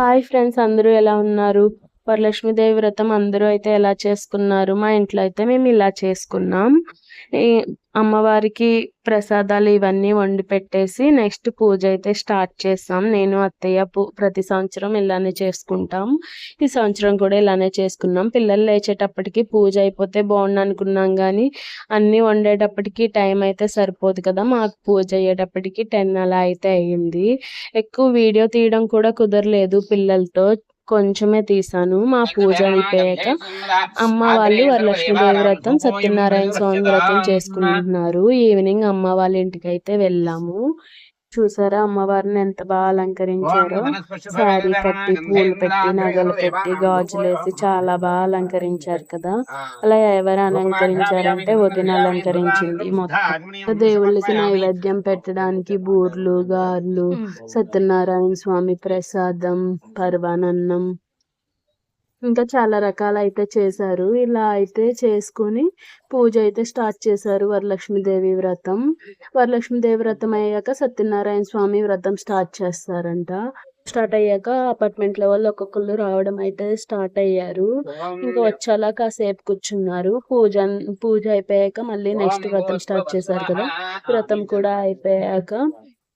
Hi friends, అందరూ ఎలా ఉన్నారు? వరలక్ష్మీదేవి వ్రతం అందరూ అయితే ఎలా చేసుకున్నారు? మా ఇంట్లో అయితే మేము ఇలా చేసుకున్నాం. ఈ అమ్మవారికి ప్రసాదాలు ఇవన్నీ వండి పెట్టేసి నెక్స్ట్ పూజ అయితే స్టార్ట్ చేసాం. నేను అత్తయ్య ప్రతి సంవత్సరం ఇలానే చేసుకుంటాం. ఈ సంవత్సరం కూడా ఇలానే చేసుకున్నాం. పిల్లలు లేచేటప్పటికి పూజ అయిపోతే బాగుండు అనుకున్నాం, కానీ అన్నీ వండేటప్పటికి టైం అయితే సరిపోదు కదా. మాకు పూజ అయ్యేటప్పటికి 10 అలా అయితే అయ్యింది. ఎక్కువ వీడియో తీయడం కూడా కుదరలేదు పిల్లలతో, కొంచెమే తీసాను. మా పూజ అయిపోయాక అమ్మ వాళ్ళు వరలక్ష్మీదేవి వ్రతం, సత్యనారాయణ స్వామి వ్రతం చేసుకుంటున్నారు. ఈవినింగ్ అమ్మ వాళ్ళ ఇంటికి అయితే వెళ్ళాము. చూసారా అమ్మవారిని ఎంత బాగా అలంకరించారో. శారీ కట్టి, పూలు పెట్టి, నగలు పెట్టి, గాజులేసి చాలా బాగా అలంకరించారు కదా. అలా ఎవరు అలంకరించారంటే వదిన అలంకరించింది. మొత్తం దేవుళ్ళకి నైవేద్యం పెట్టడానికి బూర్లు, గార్లు, సత్యనారాయణ స్వామి ప్రసాదం, పరవానన్నం, ఇంకా చాలా రకాలు అయితే చేశారు. ఇలా అయితే చేసుకుని పూజ అయితే స్టార్ట్ చేశారు. వరలక్ష్మీదేవి వ్రతం, వరలక్ష్మీదేవి వ్రతం అయ్యాక సత్యనారాయణ స్వామి వ్రతం స్టార్ట్ చేస్తారంట. స్టార్ట్ అయ్యాక అపార్ట్మెంట్ లెవెల్ ఒక్కొక్కరు రావడం అయితే స్టార్ట్ అయ్యారు. ఇంకా వచ్చేలా కాసేపు కూర్చున్నారు. పూజ అయిపోయాక మళ్ళీ నెక్స్ట్ వ్రతం స్టార్ట్ చేశారు కదా. వ్రతం కూడా అయిపోయాక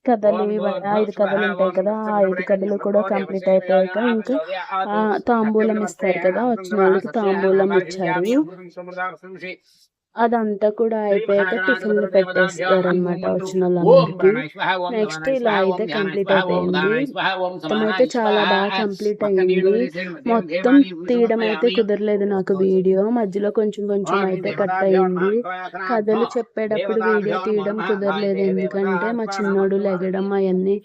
కథలు 5 కథలు ఉంటాయి కదా. ఆ 5 కథలు కూడా కంప్లీట్ అయిపోయాక ఇంకా తాంబూలం ఇస్తారు కదా. వచ్చిన వాళ్ళకి తాంబూలం ఇచ్చారు. అదంతా కూడా అయిపోయాక టిఫిన్లు పెట్టేస్తారు అనమాట వచ్చిన వాళ్ళందరికీ. నెక్స్ట్ ఇలా అయితే కంప్లీట్ అయిపోయింది. మొత్తం అయితే చాలా బాగా కంప్లీట్ అయింది. మొత్తం తీయడం అయితే కుదరలేదు నాకు వీడియో, మధ్యలో కొంచెం కొంచెం అయితే కట్ అయ్యింది. కథలు చెప్పేటప్పుడు వీడియో తీయడం కుదరలేదు, ఎందుకంటే మా చిన్నోడు లెగడం అవన్నీ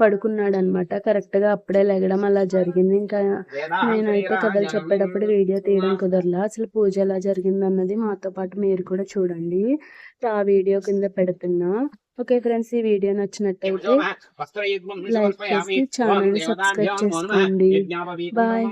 పడుకున్నాడు అనమాట. కరెక్ట్గా అప్పుడే లెగడం అలా జరిగింది. ఇంకా నేనైతే కథలు చెప్పేటప్పుడు వీడియో తీయడం కుదరలా. అసలు పూజ ఎలా జరిగింది అన్నది మాతో పాటు మీరు కూడా చూడండి. ఆ వీడియో కింద పెడుతున్నా. ఓకే ఫ్రెండ్స్, ఈ వీడియో నచ్చినట్టయితే లైక్ చేసి ఛానల్ని సబ్స్క్రైబ్ చేసుకోండి. బాయ్.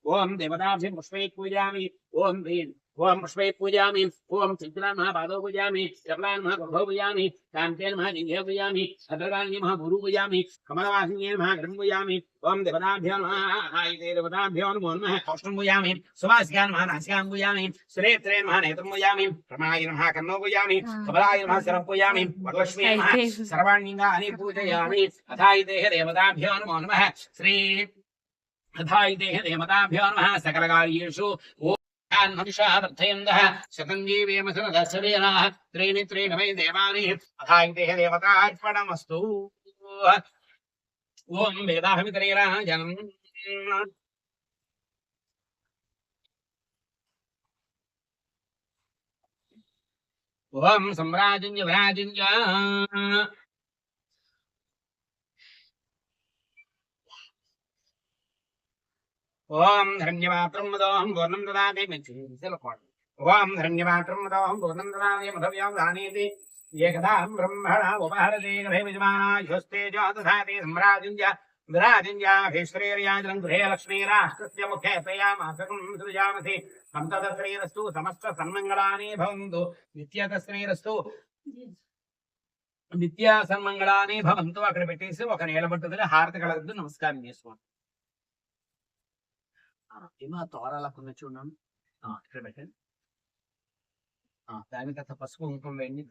ओम देवताभ्यं पुष्पै पूजयामि। ओम भीम ओम पुष्पै पूजयामि। ओम चित्रान् महापादौ पूजयामि। कमलान् महागर्भौ पूजयामि। कान्तेन महाजिह्वौ पूजयामि। भद्रकान्यै महाभुरौ पूजयामि। कमलवासिन्यै महागर्भं पूजयामि। ओम देवताभ्यो नमः। आयते देवताभ्यो नमो नमः। औष्ठं पूजयामि। सुवासिकान् महानासिकान् पूजयामि। सुनेत्रेण महानेत्रं पूजयामि। प्रमाय नमः कर्णौ पूजयामि। कमलाय नमः शिरं पूजयामि। वरलक्ष्म्यै नमः सर्वाण्यङ्गानि पूजयामि। अथायते देवताभ्यो नमो नमः। श्री अथायते देवताभ्यो नमः। सकलकार्येषु मनुष्यार्थयन्तः शतं जीवेम शरदशरीराः त्रीणि त्रीणि वै देवानि। अथायते देवतार्पणमस्तु। ओम वेदाहमितरेराजनम्। ओम सम्राजन्य विराजन्य। ओम धन्यवात्रं मदोहं पूर्णं ददामि ओम धन्यवात्रं मदोहं पूर्णं ददामि मधव्यं दानेति एकदा ब्रह्मणा उपहरते गभे विजमाना युस्ते ज्योतिषाति सम्राजन्य विराजन्याभीश्वरेर्याजनं गृहे लक्ष्मीराष्ट्रस्य मुखे प्रयामासकं सृजामसि सन्ततश्रीरस्तु समस्त सन्मङ्गलानि भवन्तु नित्यतश्रीरस्तु నిత్య సన్మంగళాని భవంతు. అక్కడ పెట్టేసి ఒక నేలబట్టుదని హారతి కలగద్దు, నమస్కారం చేసుకోండి. ఏమో తోరాలకున్న చూడండి, ఇక్కడ పెట్టండి. దాని తర్వాత పసుపు కుంకుమ వేయండి.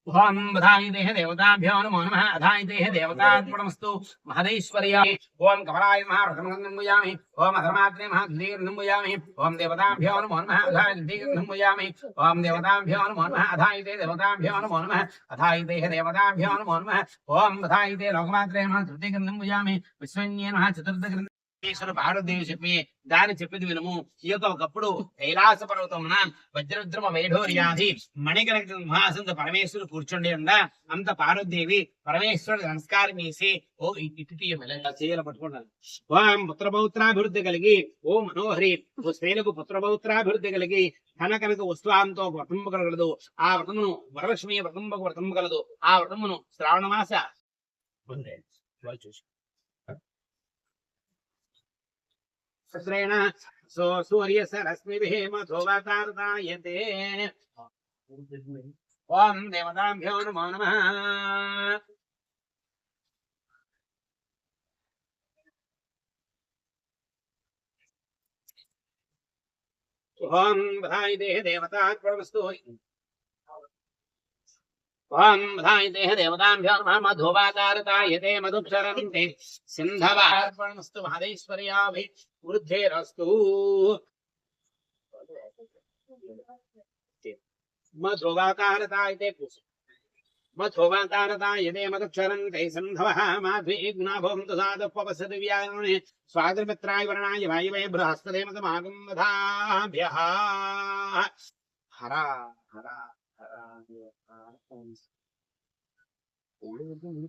ओम बधायते देवताभ्यो नमो नमः। अधायते देवतार्पणमस्तु महदेश्वर्याय। ओम कमलाय नमः रत्नगन्धं पूजयामि। ओम अधर्माग्ने नमः धीर्घं पूजयामि। ओम देवताभ्यो नमो नमः। अधायते धीर्घं पूजयामि। ओम देवताभ्यो नमो नमः। अधायते देवताभ्यो नमो नमः। अधायते देवताभ्यो नमो नमः। ओम बधायते लोकमात्रे नमः तृतीयगन्धं पूजयामि। विश्वन्ये नमः चतुर्थगन्धं ఈశ్వర పార్వదేవి చెప్పి దాన్ని చెప్పింది వినము. ఈ యొక్క ఒకప్పుడు కైలాస పర్వతమున వజ్రద్రమ వైఢూర్యాది మణికరక సింహాసనంతో పరమేశ్వరుడు కూర్చుండి ఉందా అంత పార్వదేవి పరమేశ్వరుడు నమస్కారం చేసి ఓ ఇటు చేయలు పట్టుకున్నాను. ఓం పుత్రపౌత్రాభివృద్ధి కలిగి ఓ మనోహరి ఓ స్త్రీలకు పుత్రపౌత్రాభివృద్ధి కలిగి కనకనక వస్తువాంతో వ్రతంబు కలగలదు. ఆ వ్రతమును వరలక్ష్మి వ్రతంబు కలదు. ఆ వ్రతమును శ్రావణ మాస సూర్యస రశ్మిభిः మధోవతారతాయతే. ఓం దేవతాభ్యో నమో నమః. ఓం బధాయి దేహ దేవతార్పణమస్తు. ఓం బధాయి దేహ దేవతాభ్యో నమః. మధోవతారతాయతే మధుక్షరంతే సింధవార్పణమస్తు. మహదేశ్వర్యాభి వృద్ధేరస్తు. మధోవతారతాయతే మధోవతారతాయతే మధుక్షరంతే సింధవః మాధ్వీగ్నాభవంతు సాధపవసతి వ్యానే స్వాగతమిత్రాయ వరణాయ వాయువే బృహస్పతే మతమాగం వధాభ్యః. హర హర హర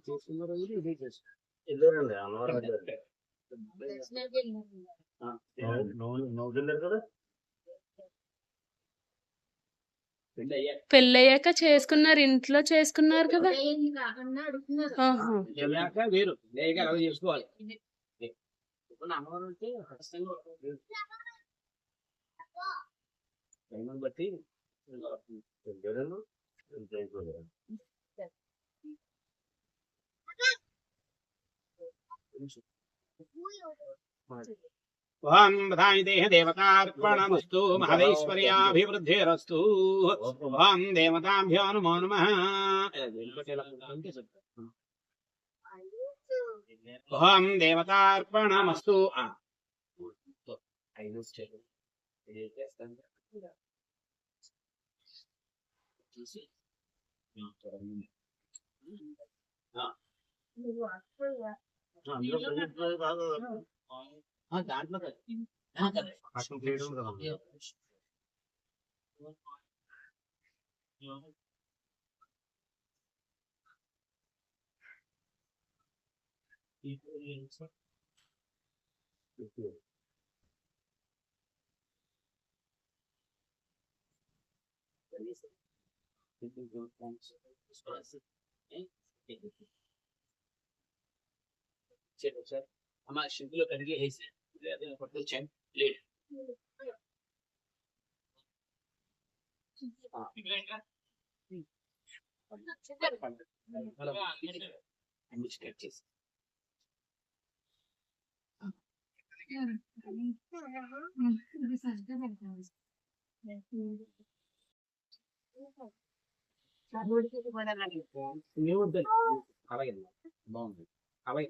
చేస్తున్నారు. ఇదే చేస్తున్నారు. పెళ్ళయ్యాక చేసుకున్నారు, ఇంట్లో చేసుకున్నారు కదా. వేరు లేక అలా చేసుకోవాలి. బట్టి ఓం బధాయి దేహ దేవతార్పణమస్తు. మహదేశ్వర్యాభివృద్ధిరస్తు. ఓం దేవతాభ్యో నమో నమః. ఓం దేవతార్పణమస్తు. దాంట్లో సార్ అమ్మ షింకులో కడిగి వేసి పట్టుకొచ్చాను లేట్. అలాగే బాగుంది. అలాగే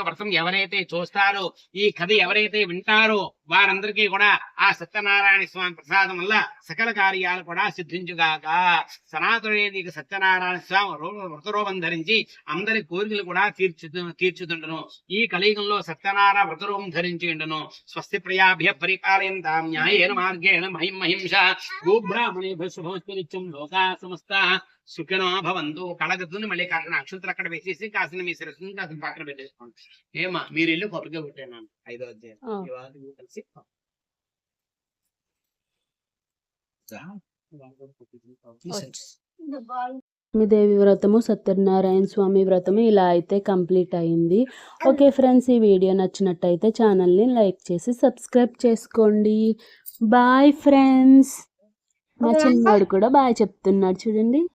వ్రతం ఎవరైతే చూస్తారో ఈ కథ ఎవరైతే వింటారో వారందరికీ కూడా ఆ సత్యనారాయణ స్వామి ప్రసాదం వల్ల సకల కార్యాలు కూడా సిద్ధించుగాక. సనాతనుడే నీకు సత్యనారాయణ స్వామి వ్రతరూపం ధరించి అందరి కోరికలు కూడా తీర్చుతుండను. ఈ కలియుగంలో సత్యనారాయణ వ్రతరూపం ధరించి ఉండను. స్వస్తి ప్రియాభ్య పరిపాలయంతాం న్యాయేన మార్గేణ మహింస గోబ్రాహ్మణేభ్యో శుభమస్తు నిత్యం లోకా సమస్తా సుఖినో భవంతు. కళగద్దుని మళ్ళీ కాసిన అక్షంతలు అక్కడ వేసేసి కాసిన మీ శిరస్సుని కాసిన పక్కన పెట్టేసుకోండి. ఏమా మీరు వెళ్ళి కొత్తగా పెట్టాను 5వ అధ్యాయం కలిసి లక్ష్మీదేవి వ్రతము, సత్యనారాయణ స్వామి వ్రతము ఇలా అయితే కంప్లీట్ అయింది. ఓకే ఫ్రెండ్స్, ఈ వీడియో నచ్చినట్టయితే ఛానల్ని లైక్ చేసి సబ్స్క్రైబ్ చేసుకోండి. Bye friends. మా చిన్నవాడు కూడా బాయ్ చెప్తున్నాడు చూడండి.